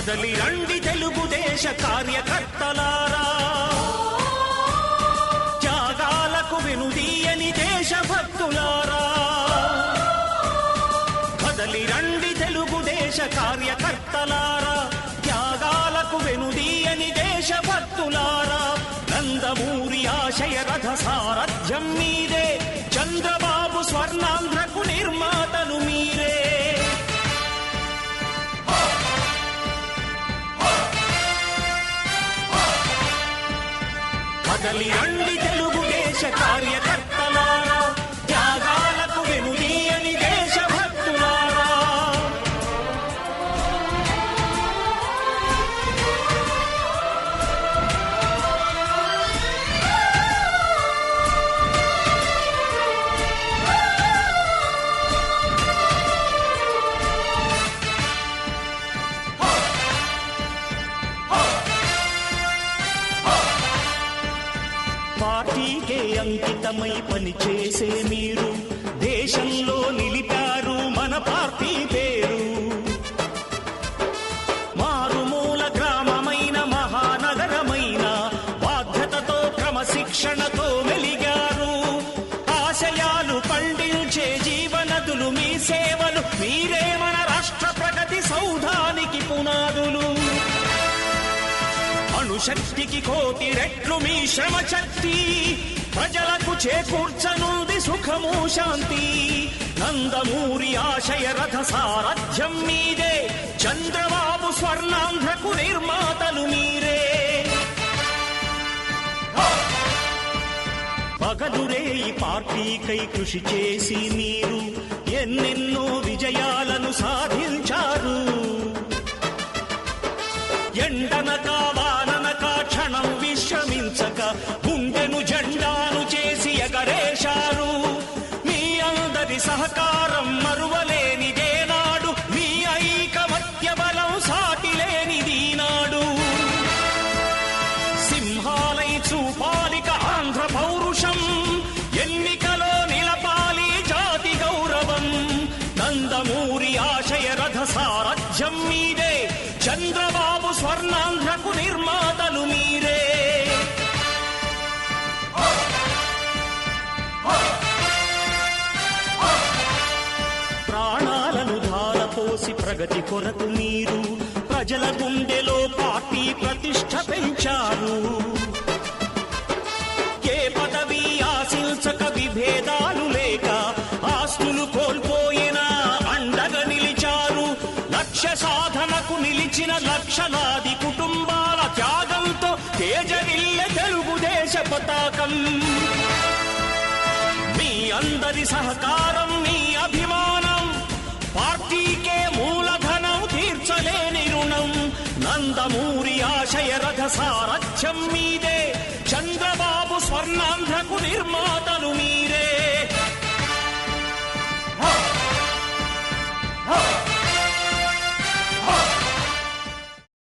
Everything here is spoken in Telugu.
కదలి రండి తెలుగుదేశ కార్యకర్తలారా, త్యాగాలకు వెనుదీయని దేశభక్తులారా. కదలి రండి తెలుగుదేశ కార్యకర్తలారా, త్యాగాలకు వెనుదీయని దేశభక్తులారా. నందమూరి ఆశయ రథ సారథ్యం మీరే, చంద్రబాబు స్వర్ణాంధ్రకు నిర్మాతలు మీరే. కదలి రండి తెలుగుదేశ కార్యకర్తలారా, త్యాగాలకు వెనుదీయని దేశభక్తులారా. పార్టీకే అంకితమై పనిచేసే మీరు దేశంలో నిలిపారు మన పార్టీ పేరు. మారుమూల గ్రామమైన మహానగరమైన బాధ్యతతో క్రమశిక్షణతో మెలిగారు. ఆశయాలు పండించే జీవనదులు మీ సేవలు, మీరే మన రాష్ట్ర ప్రగతి సౌధానికి పునాదులు. అణుశక్తికి కోటి రెట్లు మీ శ్రమ శక్తి, ప్రజలకు చేకూర్చనుంది సుఖము శాంతి. నందమూరి ఆశయ రథ సారథ్యం మీదే, చంద్రబాబు స్వర్ణాంధ్రకు నిర్మాతలు మీరే. పగలురే ఈ పార్టీకై కృషి చేసి మీరు ఎన్నెన్నో విజయాలను సాధించారు. ఎండనక వాననక క్షణం విశ్రమించక గుండెను జెండాను చేసి ఎగరేశారు. మీ అందరి సహకారం మరువలేనిదేనాడు, మీ ఐకమత్య బలం సాటిలేనిదీనాడు. సింహాలై చూపాలిక ఆంధ్ర పౌరుషం, ఎన్నికలో నిలపాలి జాతి గౌరవం. నందమూరి ఆశయ రథ సారథ్యం మీదే, చంద్రబాబు స్వర్ణాంధ్రకు నిర్మాతలు మీరే. ప్రాణాలను ధారపోసి ప్రగతి కొరకు మీరు ప్రజల గుండెలో పార్టీ ప్రతిష్ఠ పెంచారు. ఏ పదవి ఆశించక విభేదాలు లేక ఆస్తులు కోల్పోయినా అండగా నిలిచారు. లక్ష్య సాధనకు నిలిచిన లక్షలాది కుటుంబాల త్యాగంతో తేజరిల్లె తెలుగుదేశ పతాకం. మీ అందరి సహకారం, మీ అభిమానం, పార్టీకే మూలధనం, తీర్చలేని రుణం. నందమూరి ఆశయ రథ సారథ్యం మీదే, చంద్రబాబు స్వర్ణాంధ్రకు నిర్మాతలు మీరే.